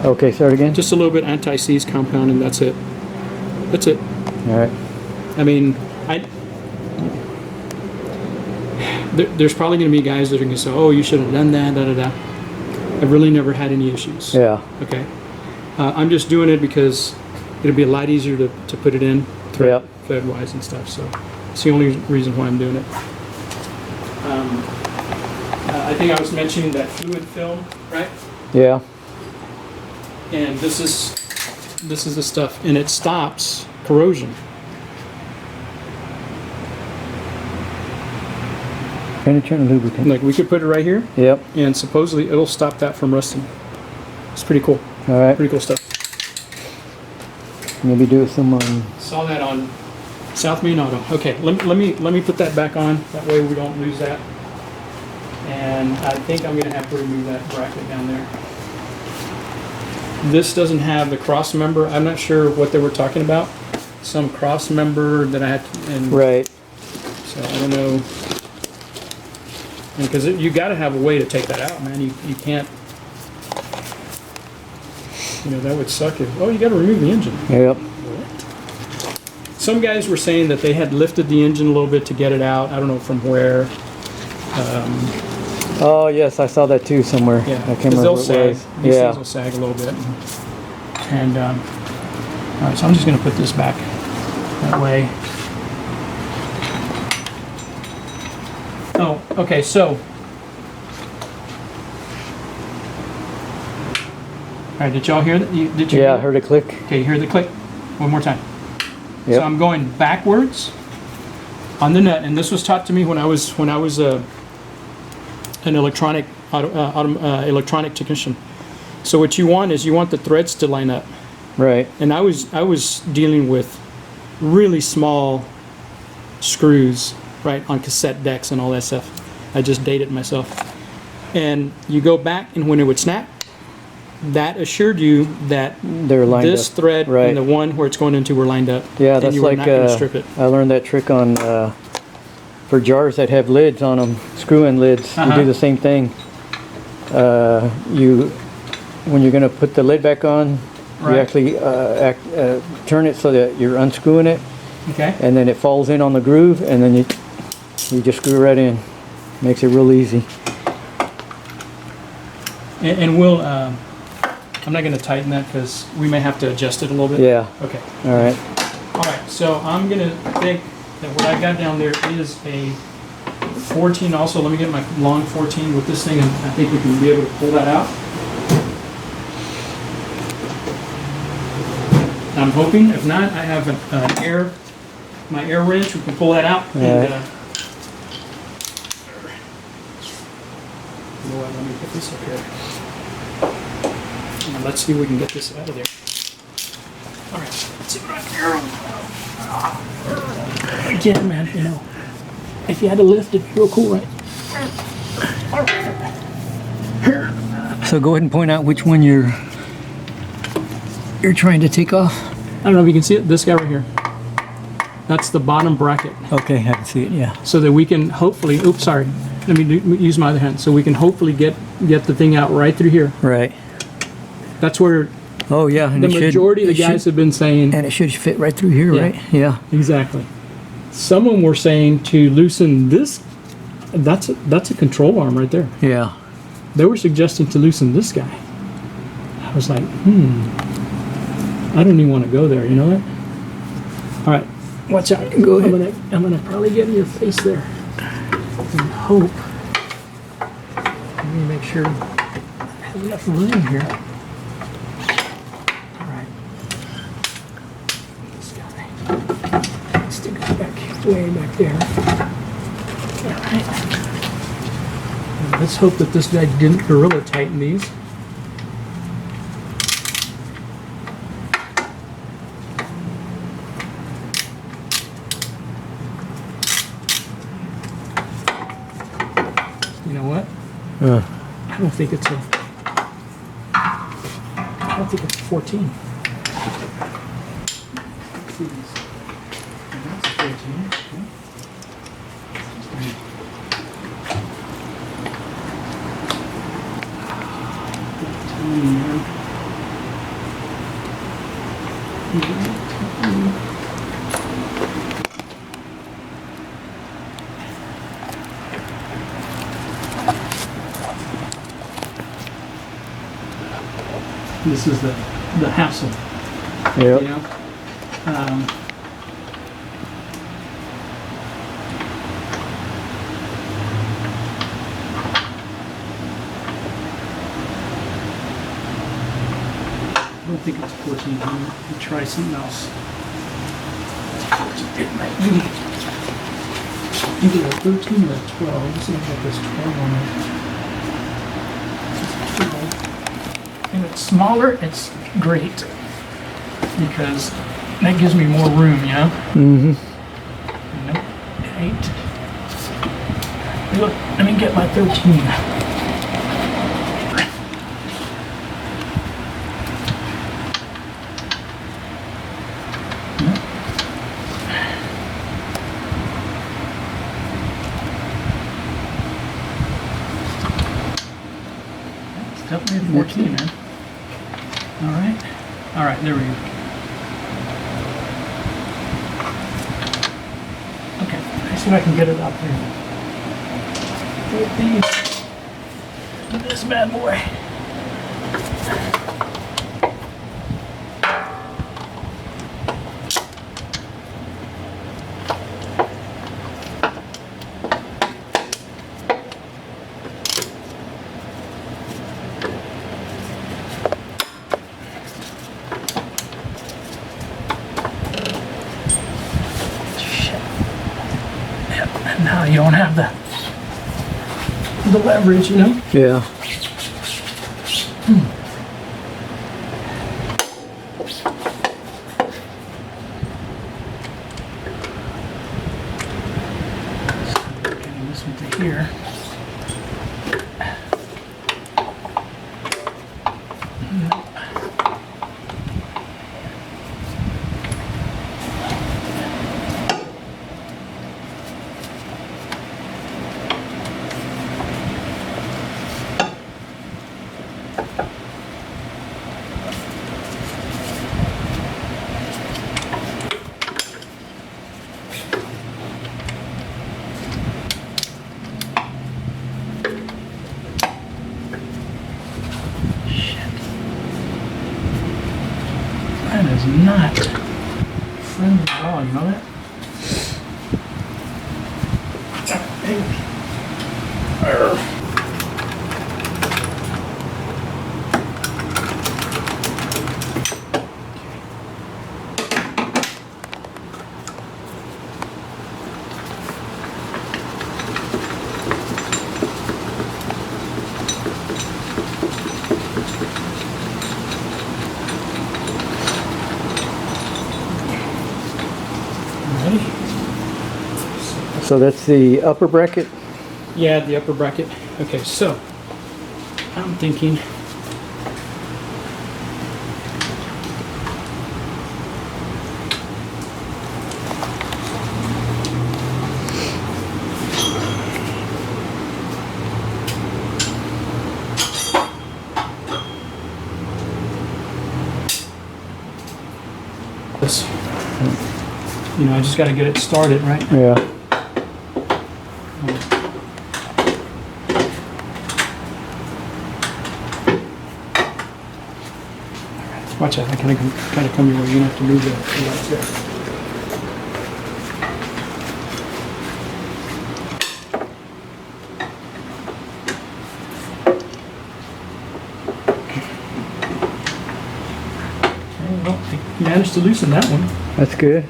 Okay, start again. Just a little bit anti-seize compound, and that's it. That's it. All right. I mean, there's probably going to be guys that are going to say, "Oh, you should have done that." Da da da. I've really never had any issues. Yeah. Okay. I'm just doing it because it'll be a lot easier to put it in thread wise and stuff. So it's the only reason why I'm doing it. I think I was mentioning that fluid film, right? Yeah. And this is the stuff, and it stops corrosion. Penetrant lubricant. Like we could put it right here, Yep. and supposedly it'll stop that from rusting. It's pretty cool. All right. Pretty cool stuff. Maybe do some on. Saw that on South Main Auto. Okay, let me put that back on. That way we don't lose that. And I think I'm gonna have to remove that bracket down there. This doesn't have the cross member. I'm not sure what they were talking about. Some cross member that I had to, and Right. so I don't know. Because you got to have a way to take that out, man. You can't. You know, that would suck if. Oh, you got to remove the engine. Yep. Some guys were saying that they had lifted the engine a little bit to get it out. I don't know from where. Oh yes, I saw that too somewhere. Yeah, I can't remember what it was. These Yeah. things will sag a little bit. And all right, so I'm just going to put this back that way. Oh, okay, so. All right, did y'all hear that? Did you? Yeah, I hear heard a click. that? Okay, you hear the click? One more time. Yep. So I'm going backwards on the nut, and this was taught to me when I was an electronic electronic technician. So what you want is you want the threads to line up. Right. And I was dealing with really small screws, right, on cassette decks and all that stuff. I just dated myself. And you go back, and when it would snap, that assured you that They're lined this up. thread Right. and the one where it's going into were lined up. Yeah, and that's you were like not going to strip it. I learned that trick on for jars that have lids on them, screw-in lids. You do the same thing. When you're going to put the lid back on, Right. you actually turn it so that you're unscrewing it, Okay. and then it falls in on the groove, and then you just screw right in. Makes it real easy. And we'll. I'm not going to tighten that because we may have to adjust it a little bit. Yeah. Okay. All right. All right. So I'm going to think that what I got down there is a 14. Also, let me get my long 14 with this thing, and I think we can be able to pull that out. I'm hoping. If not, I have my air wrench. We can pull that out. All And, right. you know what? Let me put this up here. And let's see if we can get this out of there. All right. Let's see what I can. Again, man, you know, if you had to lift it, real cool, right? So go ahead and point out which one you're trying to take off. I don't know if you can see it. This guy right here. That's the bottom bracket. Okay, I can see it. Yeah. So that we can hopefully. Oops, sorry. Let me use my other hand. So we can hopefully get the thing out right through here. Right. That's where Oh yeah. And the majority of the guys have been saying. And it should fit right through here, Yeah. right? Yeah. Exactly. Some of them were saying to loosen this. That's a control arm right there. Yeah. They were suggesting to loosen this guy. I was like, I don't even want to go there. You know what? All right, watch out. Go ahead. I'm gonna probably get in your face there. And hope. Let me make sure I have enough room here. All right. This guy. Stick it back way back there. All right. And let's hope that this guy didn't gorilla tighten these. You know what? I don't think it's a 14. Let's see these. That's a 14. Okay. Tiny, man. This is the hassle, Yep. you know. I don't think it's 1400. We'll try something else. It might be either a 13 or a 12. Let's see if there's 12 on it. If it's smaller, it's great because that gives me more room, you know? Mm-hmm. Nope, it ain't. Look, let me get my 13. It's definitely a 14, man. All right, there we go. Okay, I see if I can get it up here. With this bad boy. Now you don't have the leverage, you know? Yeah. Getting this one to here. That is not friendly at all, you know that? Ready? So that's the upper bracket? Yeah, the upper bracket. Okay, so I'm thinking this. You know, I just got to get it started, right? Yeah. Watch out, I kind of come your way. You're going to have to move the lights there. Well, I managed to loosen that one. That's good.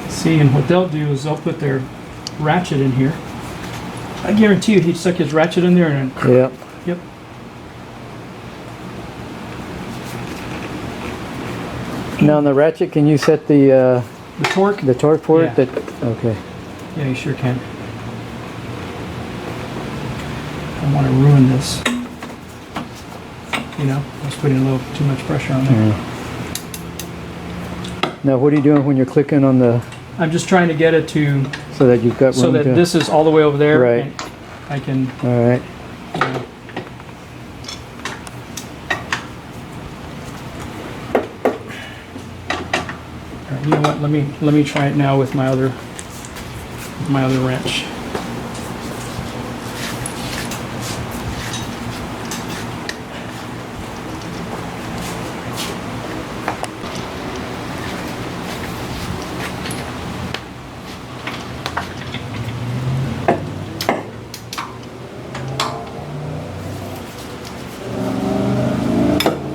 See, and what they'll do is they'll put their ratchet in here, I guarantee you he stuck his ratchet in there and Yep. yep. Now on the ratchet, can you set the The torque? for Yeah. it? Okay. Yeah, you sure can. I don't want to ruin this. You know, I was putting a little too much pressure on there. Yeah. Now what are you doing when you're clicking on the, I'm just trying to get it to so that you've got room so that to... this is all the way over there. Right. And I can. All right. You know what? Let me try it now with my other wrench.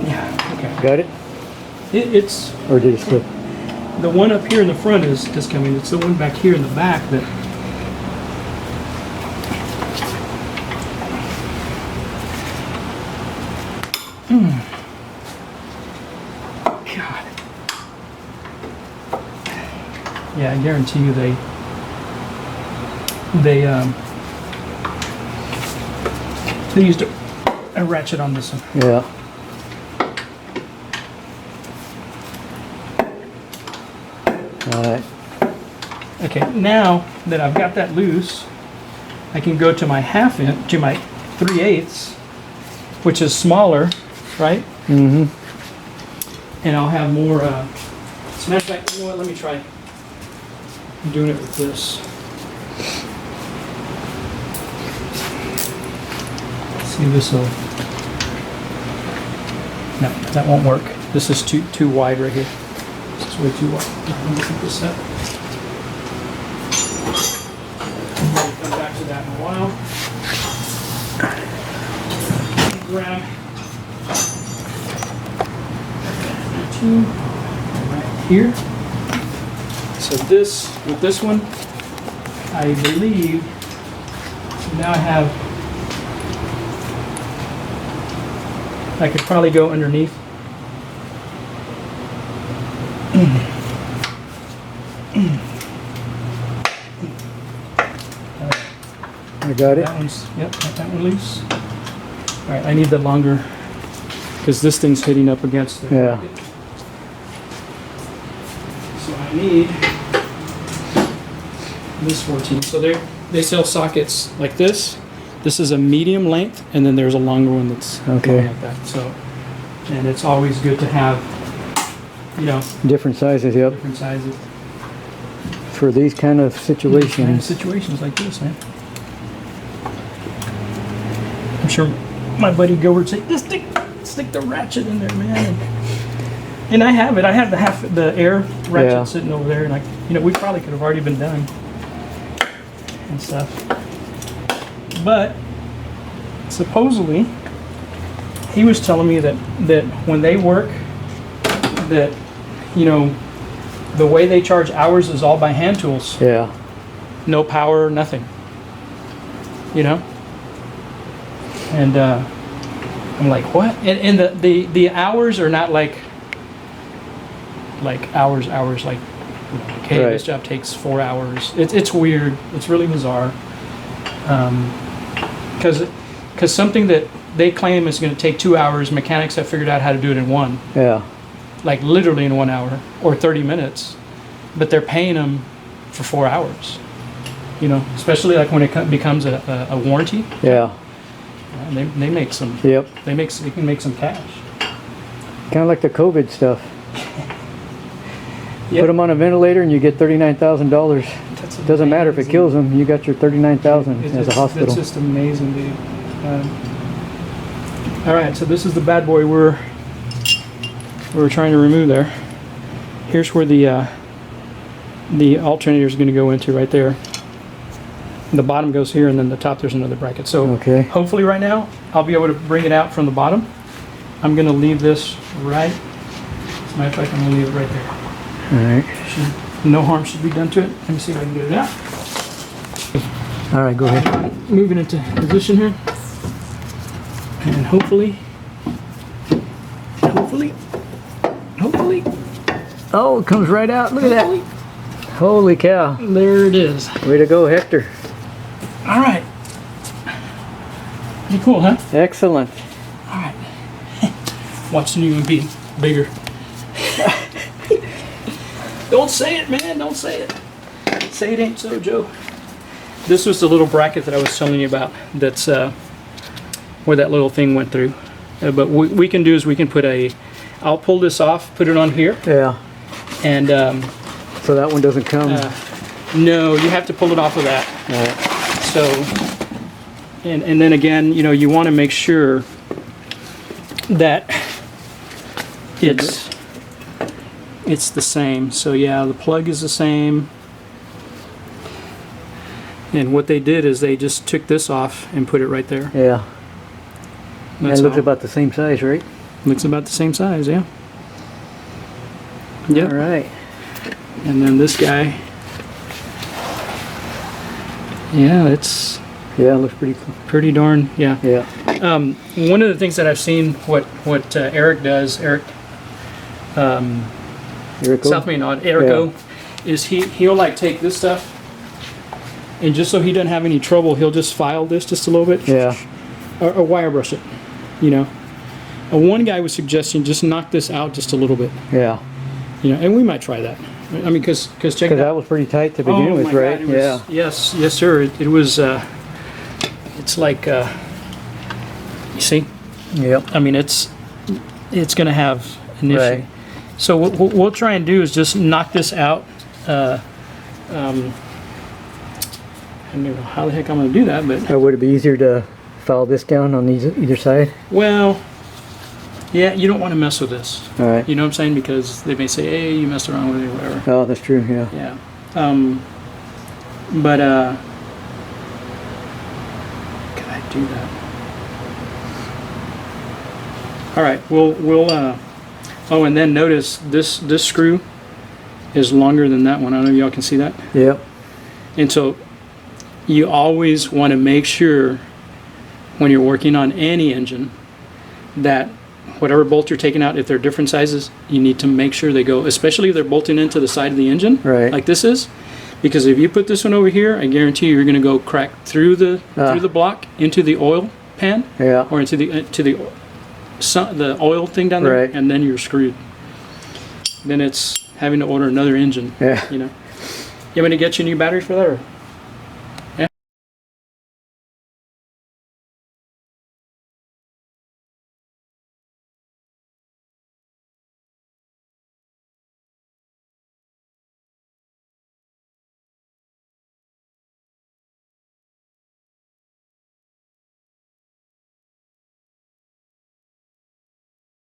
Yeah. Okay. Got it? It's Or did it slip? the one up here in the front is coming. It's the one back here in the back that. God. Yeah, I guarantee you they used a ratchet on this one. Yeah. All right. Okay, now that I've got that loose, I can go to my to my 3/8, which is smaller, right? Mm-hmm. And I'll have more, as a matter of fact, you know what, let me try doing it with this. See if this will, no, that won't work. This is too wide right here. This is way too wide. Let me keep this up. We'll come back to that in a while. Grab two right here. So this, with this one, I believe, so now I have, I could probably go underneath. I got it. That one's, yep, got that one loose. All right, I need the longer, because this thing's hitting up against the Yeah. bracket. So I need this 14. So they sell sockets like this. This is a medium length, and then there's a longer one that's Okay. like that. So, and it's always good to have, you know, Different sizes, yep. different sizes. For these kind of Kind of situations. situations like this, man. I'm sure my buddy Gilbert would say, "Just stick the ratchet in there, man." And I have it. I have the air ratchet Yeah. sitting over there, and we probably could have already been done and stuff. But supposedly, he was telling me that when they work, that the way they charge hours is all by hand tools. Yeah. No power, nothing. And I'm like, what? And the hours are not like hours, like, okay, Right. this job takes 4 hours. It's weird. It's really bizarre. Because something that they claim is going to take 2 hours, mechanics have figured out how to do it in one. Yeah. Like literally in 1 hour or 30 minutes, but they're paying them for 4 hours. Especially like when it becomes a warranty, Yeah. they make some. Yep. They can make some cash. Kind of like the COVID stuff. Yep. Put them on a ventilator and you get $39,000. That's Doesn't matter if it amazing. kills them. You got your $39,000 as a It's hospital. just amazing, dude. All right, so this is the bad boy we're trying to remove there. Here's where the alternator is going to go into right there. The bottom goes here, and then the top there's another bracket. So Okay. hopefully right now I'll be able to bring it out from the bottom. I'm going to leave this right. As a matter of fact, I'm going to leave it right there. All right. No harm should be done to it. Let me see if I can get it out. All right, go ahead. Moving into position here. And hopefully. Oh, it comes right out. Look at that. Holy cow. There it is. Way to go, Hector. All right. Pretty cool, huh? Excellent. All right. Watch the new one be bigger. Don't say it, man. Don't say it. Say it ain't so, Joe. This was the little bracket that I was telling you about. That's where that little thing went through. But what we can do is we can put a... I'll pull this off, put it on here. Yeah. And... so that one doesn't come? No, you have to pull it off of that. All right. So... And then again, you know, you want to make sure that it's the same. So yeah, the plug is the same. And what they did is they just took this off and put it right there. Yeah. That's it looks all. about the same size, right? Looks about the same size, yeah. Yep. All right. And then this guy. Yeah, it's Yeah, it looks pretty cool. pretty darn, yeah. Yeah. One of the things that I've seen what Eric does, South Main on Erico, is he'll like take this stuff, and just so he doesn't have any trouble, he'll just file this just a little bit. Yeah. Or wire brush it, you know. One guy was suggesting just knock this out just a little bit, Yeah. you know, and we might try that. I mean, because check Because it that out. was pretty tight to begin with, my right? God, it was, yes, sir. It was. It's like, you see. Yep. I mean, it's going to have an issue. Right. So what we'll try and do is just knock this out. I don't know how the heck I'm going to do that, but Or would it be easier to file this down on either side? well, yeah, you don't want to mess with this. All right. You know what I'm saying? Because they may say, "Hey, you messed around with it, or whatever." Oh, that's true. Yeah. Yeah. But can I do that? All right. We'll. Oh, and then notice this screw is longer than that one. I don't know if y'all can see that. Yep. And so you always want to make sure when you're working on any engine that whatever bolt you're taking out, if they're different sizes, you need to make sure they go, especially if they're bolting into the side of the engine, Right. like this is. Because if you put this one over here, I guarantee you're going to go crack through the block into the oil pan, Yeah. or into the oil thing down there, Right. and then you're screwed. Then it's having to order another engine. Yeah. You know. You want me to get you new batteries for that? Or?